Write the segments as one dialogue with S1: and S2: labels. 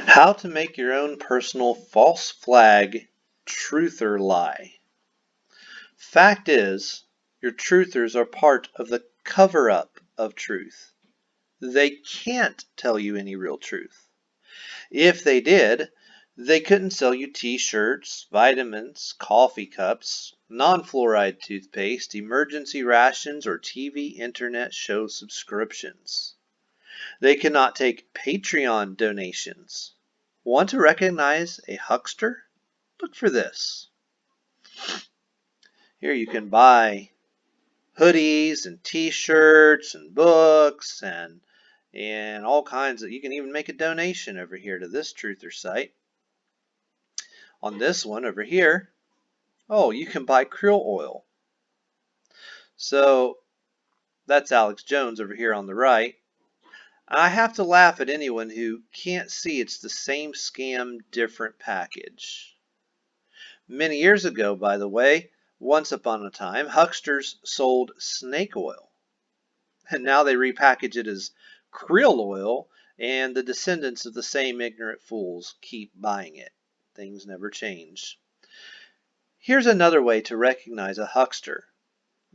S1: How to make your own personal false flag, truth or lie. Fact is, your truthers are part of the cover-up of truth. They can't tell you any real truth. If they did, they couldn't sell you t-shirts, vitamins, coffee cups, non-fluoride toothpaste, emergency rations, or TV internet show subscriptions. They cannot take Patreon donations. Want to recognize a huckster? Look for this. Here you can buy hoodies and t-shirts and books and all kinds of, you can even make a donation over here to this truther site. On this one over here, oh, you can buy krill oil. So that's Alex Jones over here on the right. I have to laugh at anyone who can't see it's the same scam, different package. Many years ago, by the way, once upon a time, hucksters sold snake oil. And now they repackage it as krill oil, and the descendants of the same ignorant fools keep buying it. Things never change. Here's another way to recognize a huckster.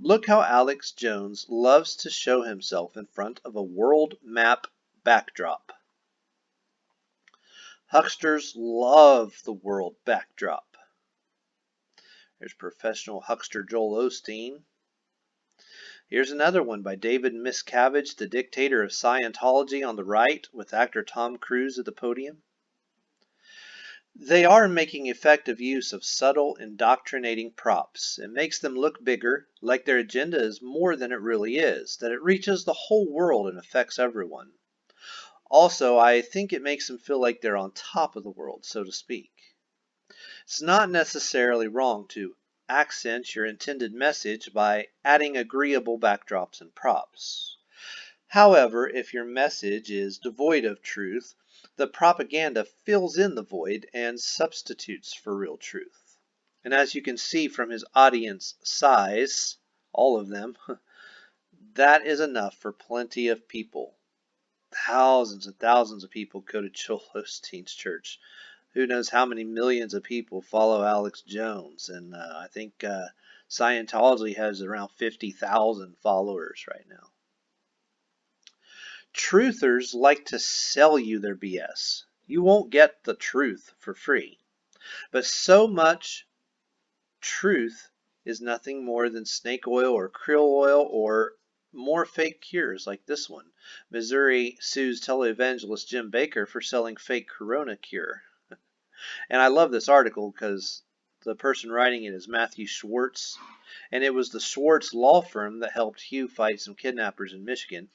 S1: Look how Alex Jones loves to show himself in front of a world map backdrop. Hucksters love the world backdrop. There's professional huckster Joel Osteen. Here's another one by David Miscavige, the dictator of Scientology, on the right, with actor Tom Cruise at the podium. They are making effective use of subtle, indoctrinating props. It makes them look bigger, like their agenda is more than it really is, that it reaches the whole world and affects everyone. Also, I think it makes them feel like they're on top of the world, so to speak. It's not necessarily wrong to accent your intended message by adding agreeable backdrops and props. However, if your message is devoid of truth, the propaganda fills in the void and substitutes for real truth. And as you can see from his audience size, all of them, that is enough for plenty of people. Thousands and thousands of people go to Joel Osteen's church. Who knows how many millions of people follow Alex Jones. And I think Scientology has around 50,000 followers right now. Truthers like to sell you their BS. You won't get the truth for free. But so much truth is nothing more than snake oil or krill oil or more fake cures like this one. Missouri sues televangelist Jim Bakker for selling fake corona cure. And I love this article because the person writing it is Matthew Schwartz. And it was the Schwartz law firm that helped Hugh fight some kidnappers in Michigan,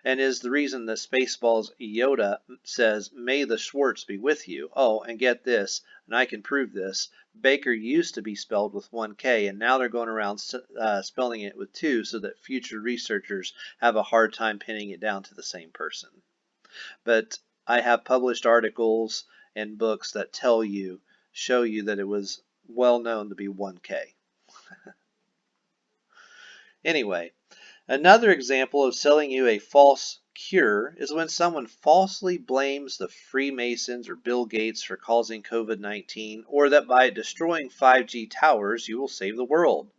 S1: and is the reason that Spaceballs Yoda says, "May the Schwartz be with you." Oh, and get this, and I can prove this. Baker used to be spelled with one K, and now they're going around spelling it with two so that future researchers have a hard time pinning it down to the same person. But I have published articles and books that show you that it was well known to be 1K. Anyway, another example of selling you a false cure is when someone falsely blames the Freemasons or Bill Gates for causing COVID-19, or that by destroying 5G towers you will save the world.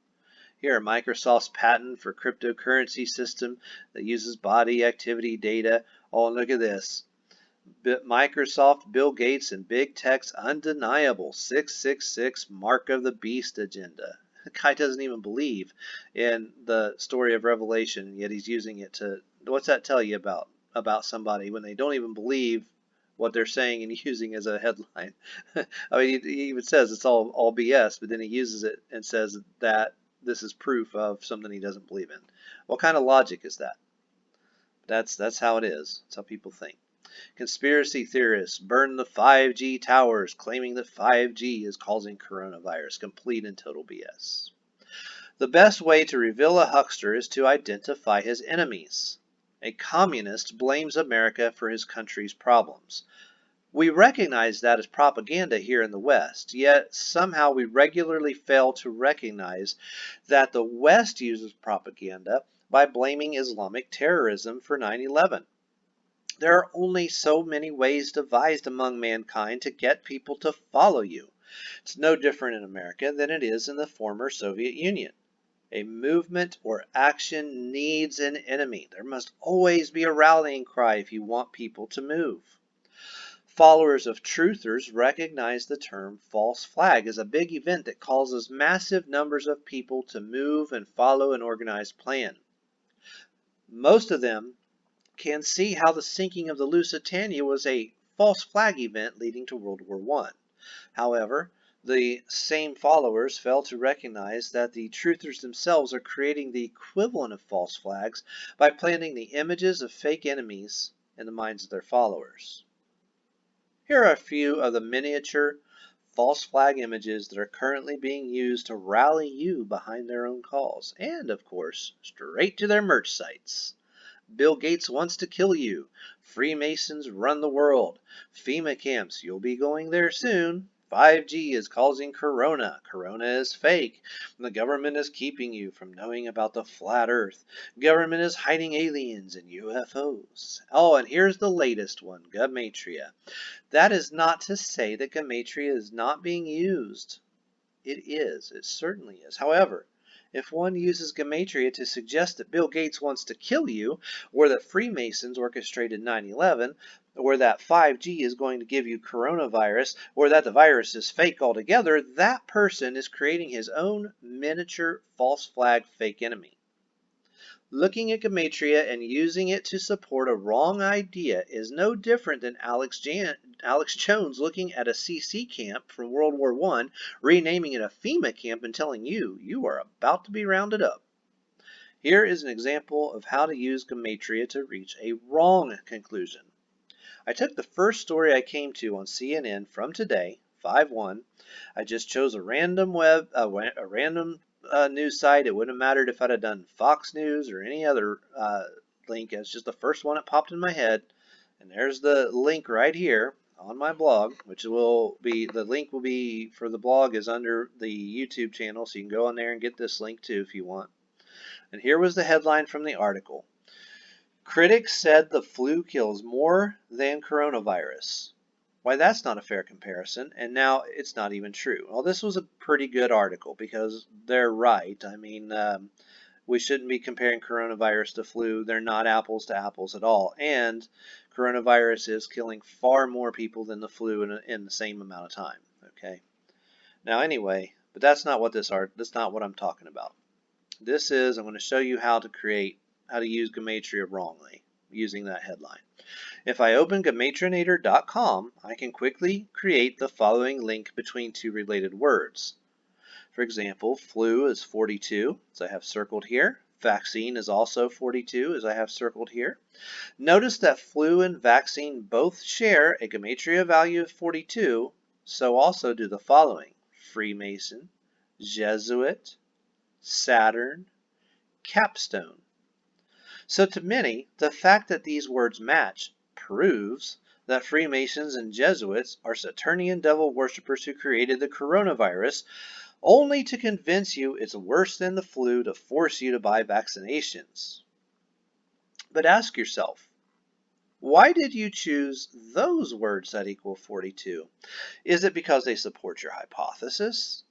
S1: Here, Microsoft's patent for cryptocurrency system that uses body activity data. Oh, look at this. Microsoft, Bill Gates, and Big Tech's undeniable 666 Mark of the Beast agenda. The guy doesn't even believe in the story of Revelation, yet he's using it to, what's that tell you about somebody when they don't even believe what they're saying and using as a headline? I mean, he even says it's all BS, but then he uses it and says that this is proof of something he doesn't believe in. What kind of logic is that? That's how it is. That's how people think. Conspiracy theorists burn the 5G towers, claiming that 5G is causing coronavirus. Complete and total BS. The best way to reveal a huckster is to identify his enemies. A communist blames America for his country's problems. We recognize that as propaganda here in the West, yet somehow we regularly fail to recognize that the West uses propaganda by blaming Islamic terrorism for 9/11. There are only so many ways devised among mankind to get people to follow you. It's no different in America than it is in the former Soviet Union. A movement or action needs an enemy. There must always be a rallying cry if you want people to move. Followers of truthers recognize the term false flag as a big event that causes massive numbers of people to move and follow an organized plan. Most of them can see how the sinking of the Lusitania was a false flag event leading to World War I. However, the same followers fail to recognize that the truthers themselves are creating the equivalent of false flags by planting the images of fake enemies in the minds of their followers. Here are a few of the miniature false flag images that are currently being used to rally you behind their own cause, and of course, straight to their merch sites. Bill Gates wants to kill you. Freemasons run the world. FEMA camps, you'll be going there soon. 5G is causing corona. Corona is fake. The government is keeping you from knowing about the flat earth. Government is hiding aliens and UFOs. Oh, and here's the latest one, Gematria. That is not to say that Gematria is not being used. It is. It certainly is. However, if one uses Gematria to suggest that Bill Gates wants to kill you, or that Freemasons orchestrated 9/11, or that 5G is going to give you coronavirus, or that the virus is fake altogether, that person is creating his own miniature false flag fake enemy. Looking at Gematria and using it to support a wrong idea is no different than Alex Jones looking at a CC camp from World War I, renaming it a FEMA camp and telling you, you are about to be rounded up. Here is an example of how to use Gematria to reach a wrong conclusion. I took the first story I came to on CNN from today, 5/1. I just chose a random news site. It wouldn't have mattered if I'd have done Fox News or any other link. It's just the first one that popped in my head. And there's the link right here on my blog, which will be, the link will be for the blog is under the YouTube channel. So you can go on there and get this link too if you want. And here was the headline from the article. Critics said the flu kills more than coronavirus. Why, that's not a fair comparison, and now it's not even true. Well, this was a pretty good article because they're right. I mean, we shouldn't be comparing coronavirus to flu. They're not apples to apples at all. And coronavirus is killing far more people than the flu in the same amount of time. Okay. Now, anyway, but that's not what that's not what I'm talking about. This is, I'm going to show you how to use Gematria wrongly using that headline. If I open gematrinator.com, I can quickly create the following link between two related words. For example, flu is 42, as I have circled here. Vaccine is also 42, as I have circled here. Notice that flu and vaccine both share a Gematria value of 42, so also do the following: Freemason, Jesuit, Saturn, Capstone. So to many, the fact that these words match proves that Freemasons and Jesuits are Saturnian devil worshippers who created the coronavirus only to convince you it's worse than the flu to force you to buy vaccinations. But ask yourself, why did you choose those words that equal 42? Is it because they support your hypothesis?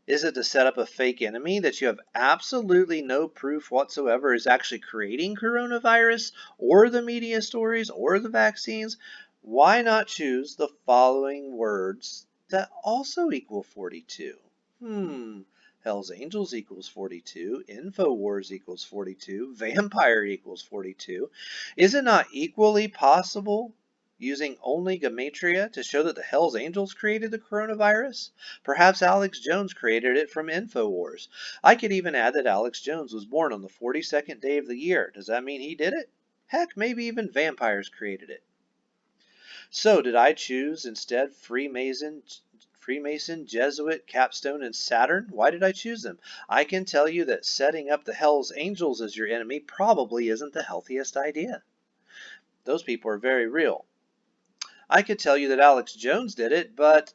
S1: Is it to set up a fake enemy that you have absolutely no proof whatsoever is actually creating coronavirus or the media stories or the vaccines? Why not choose the following words that also equal 42? Hell's Angels equals 42, InfoWars equals 42, Vampire equals 42. Is it not equally possible using only Gematria to show that the Hells Angels created the coronavirus? Perhaps Alex Jones created it from InfoWars. I could even add that Alex Jones was born on the 42nd day of the year. Does that mean he did it? Heck, maybe even vampires created it. So did I choose instead Freemason, Jesuit, Capstone, and Saturn? Why did I choose them? I can tell you that setting up the Hells Angels as your enemy probably isn't the healthiest idea. Those people are very real. I could tell you that Alex Jones did it, but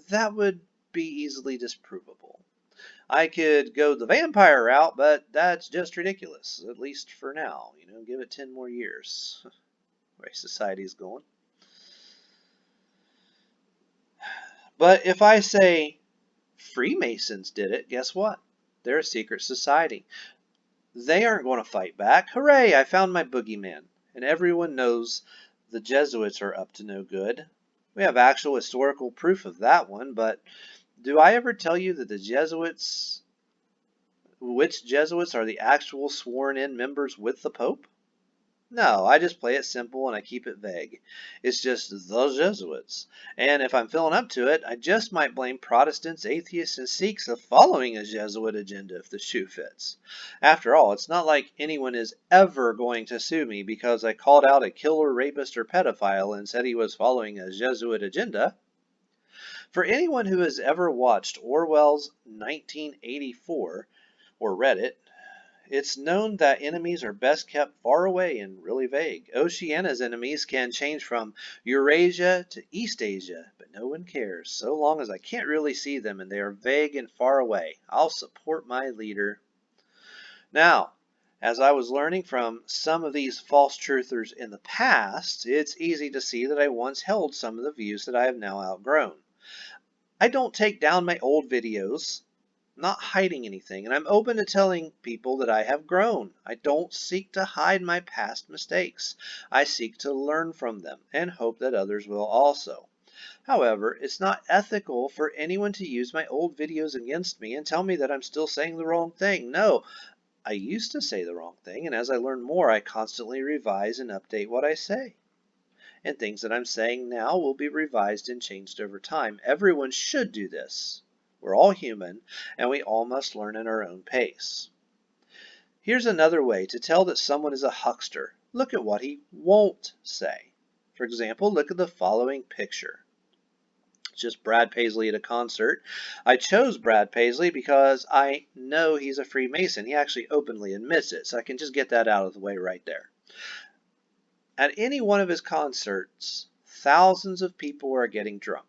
S1: that would be easily disprovable. I could go the vampire route, but that's just ridiculous, at least for now. Give it 10 more years. way society is going. But if I say Freemasons did it, guess what? They're a secret society. They aren't going to fight back. Hooray, I found my boogeyman. And everyone knows the Jesuits are up to no good. We have actual historical proof of that one, but do I ever tell you that which Jesuits are the actual sworn in members with the Pope? No, I just play it simple and I keep it vague. It's just the Jesuits. And if I'm feeling up to it, I just might blame Protestants, atheists, and Sikhs of following a Jesuit agenda if the shoe fits. After all, it's not like anyone is ever going to sue me because I called out a killer, rapist, or pedophile and said he was following a Jesuit agenda. For anyone who has ever watched Orwell's 1984 or read it, it's known that enemies are best kept far away and really vague. Oceania's enemies can change from Eurasia to East Asia, but no one cares, so long as I can't really see them and they are vague and far away. I'll support my leader. Now, as I was learning from some of these false truthers in the past, it's easy to see that I once held some of the views that I have now outgrown. I don't take down my old videos, not hiding anything, and I'm open to telling people that I have grown. I don't seek to hide my past mistakes. I seek to learn from them and hope that others will also. However, it's not ethical for anyone to use my old videos against me and tell me that I'm still saying the wrong thing. No, I used to say the wrong thing, and as I learn more, I constantly revise and update what I say. And things that I'm saying now will be revised and changed over time. Everyone should do this. We're all human, and we all must learn at our own pace. Here's another way to tell that someone is a huckster. Look at what he won't say. For example, look at the following picture. It's just Brad Paisley at a concert. I chose Brad Paisley because I know he's a Freemason. He actually openly admits it, so I can just get that out of the way right there. At any one of his concerts, thousands of people are getting drunk.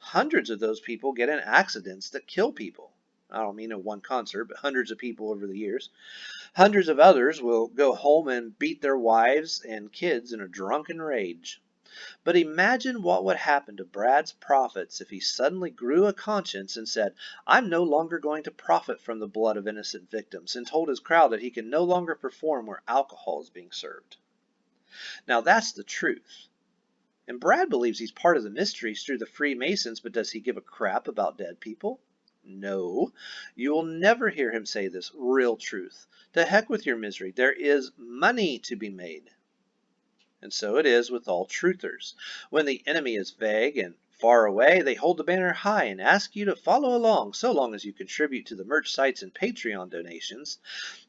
S1: Hundreds of those people get in accidents that kill people. I don't mean in one concert, but hundreds of people over the years. Hundreds of others will go home and beat their wives and kids in a drunken rage. But imagine what would happen to Brad's profits if he suddenly grew a conscience and said, I'm no longer going to profit from the blood of innocent victims, and told his crowd that he can no longer perform where alcohol is being served. Now that's the truth. And Brad believes he's part of the mysteries through the Freemasons, but does he give a crap about dead people? No. You will never hear him say this real truth. To heck with your misery. There is money to be made. And so it is with all truthers. When the enemy is vague and far away, they hold the banner high and ask you to follow along, so long as you contribute to the merch sites and Patreon donations.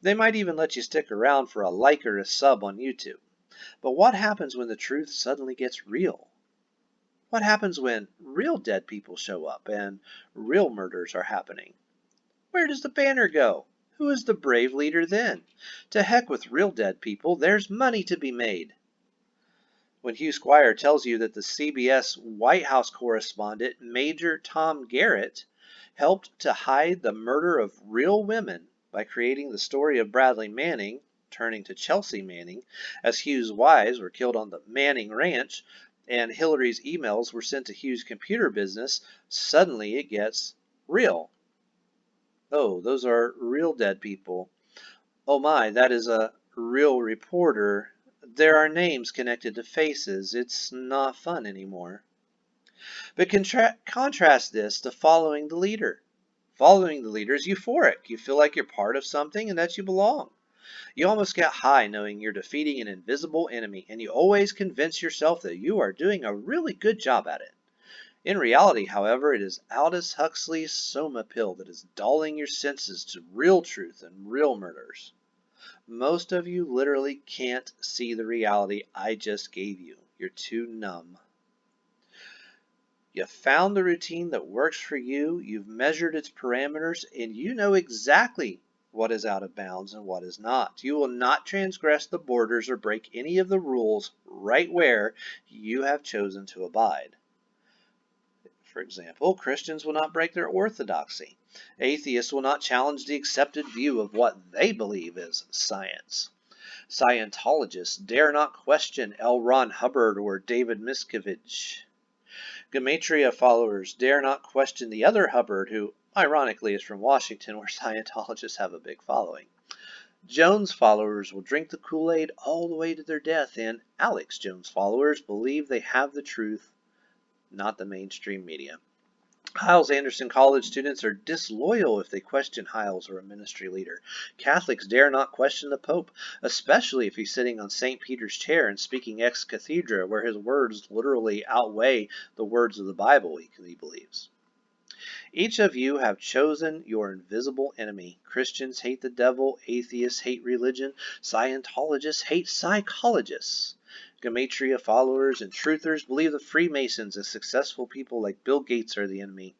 S1: They might even let you stick around for a like or a sub on YouTube. But what happens when the truth suddenly gets real? What happens when real dead people show up and real murders are happening? Where does the banner go? Who is the brave leader then? To heck with real dead people, there's money to be made. When Hugh Squire tells you that the CBS White House correspondent, Major Tom Garrett, helped to hide the murder of real women by creating the story of Bradley Manning, turning to Chelsea Manning, as Hugh's wives were killed on the Manning Ranch, and Hillary's emails were sent to Hugh's computer business, suddenly it gets real. Oh, those are real dead people. Oh my, that is a real reporter. There are names connected to faces. It's not fun anymore. But contrast this to following the leader. Following the leader is euphoric. You feel like you're part of something and that you belong. You almost get high knowing you're defeating an invisible enemy, and you always convince yourself that you are doing a really good job at it. In reality, however, it is Aldous Huxley's Soma pill that is dulling your senses to real truth and real murders. Most of you literally can't see the reality I just gave you. You're too numb. You found the routine that works for you, you've measured its parameters, and you know exactly what is out of bounds and what is not. You will not transgress the borders or break any of the rules right where you have chosen to abide. For example, Christians will not break their orthodoxy. Atheists will not challenge the accepted view of what they believe is science. Scientologists dare not question L. Ron Hubbard or David Miscavige. Gematria followers dare not question the other Hubbard, who ironically is from Washington, where Scientologists have a big following. Jones followers will drink the Kool-Aid all the way to their death, and Alex Jones followers believe they have the truth, not the mainstream media. Hyles Anderson College students are disloyal if they question Hyles or a ministry leader. Catholics dare not question the Pope, especially if he's sitting on St. Peter's chair and speaking ex cathedra, where his words literally outweigh the words of the Bible he believes. Each of you have chosen your invisible enemy. Christians hate the devil, atheists hate religion, Scientologists hate psychologists. Gematria followers and truthers believe the Freemasons and successful people like Bill Gates are the enemy.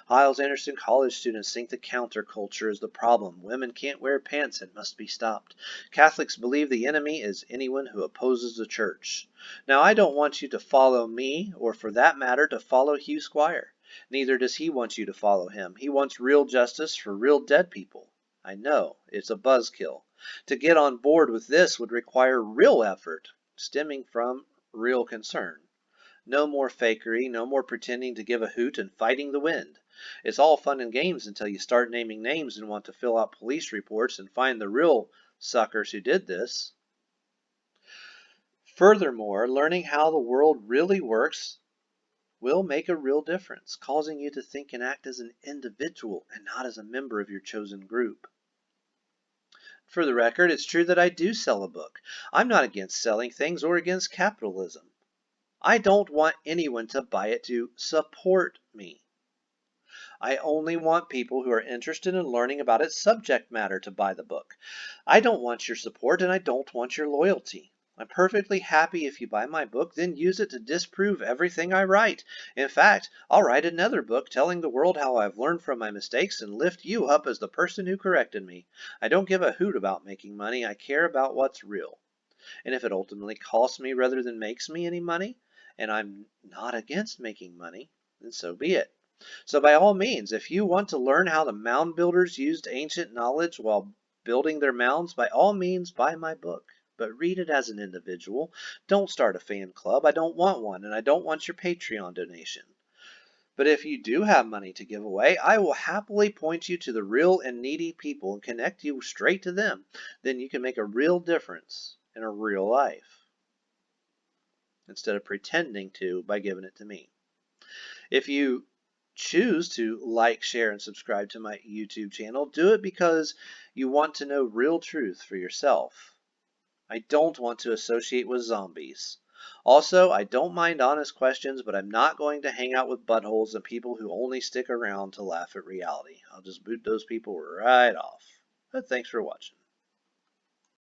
S1: Hyles Anderson College students think the counterculture is the problem. Women can't wear pants and must be stopped. Catholics believe the enemy is anyone who opposes the church. Now, I don't want you to follow me, or for that matter, to follow Hugh Squire. Neither does he want you to follow him. He wants real justice for real dead people. I know, it's a buzzkill. To get on board with this would require real effort, stemming from real concern. No more fakery, no more pretending to give a hoot and fighting the wind. It's all fun and games until you start naming names and want to fill out police reports and find the real suckers who did this. Furthermore, learning how the world really works will make a real difference, causing you to think and act as an individual and not as a member of your chosen group. For the record, it's true that I do sell a book. I'm not against selling things or against capitalism. I don't want anyone to buy it to support me. I only want people who are interested in learning about its subject matter to buy the book. I don't want your support and I don't want your loyalty. I'm perfectly happy if you buy my book, then use it to disprove everything I write. In fact, I'll write another book telling the world how I've learned from my mistakes and lift you up as the person who corrected me. I don't give a hoot about making money. I care about what's real. And if it ultimately costs me rather than makes me any money, and I'm not against making money, then so be it. So by all means, if you want to learn how the mound builders used ancient knowledge while building their mounds, by all means buy my book. But read it as an individual. Don't start a fan club. I don't want one, and I don't want your Patreon donation. But if you do have money to give away, I will happily point you to the real and needy people and connect you straight to them. Then you can make a real difference in a real life, instead of pretending to by giving it to me. If you choose to like, share, and subscribe to my YouTube channel, do it because you want to know real truth for yourself. I don't want to associate with zombies. Also, I don't mind honest questions, but I'm not going to hang out with buttholes and people who only stick around to laugh at reality. I'll just boot those people right off. But thanks for watching.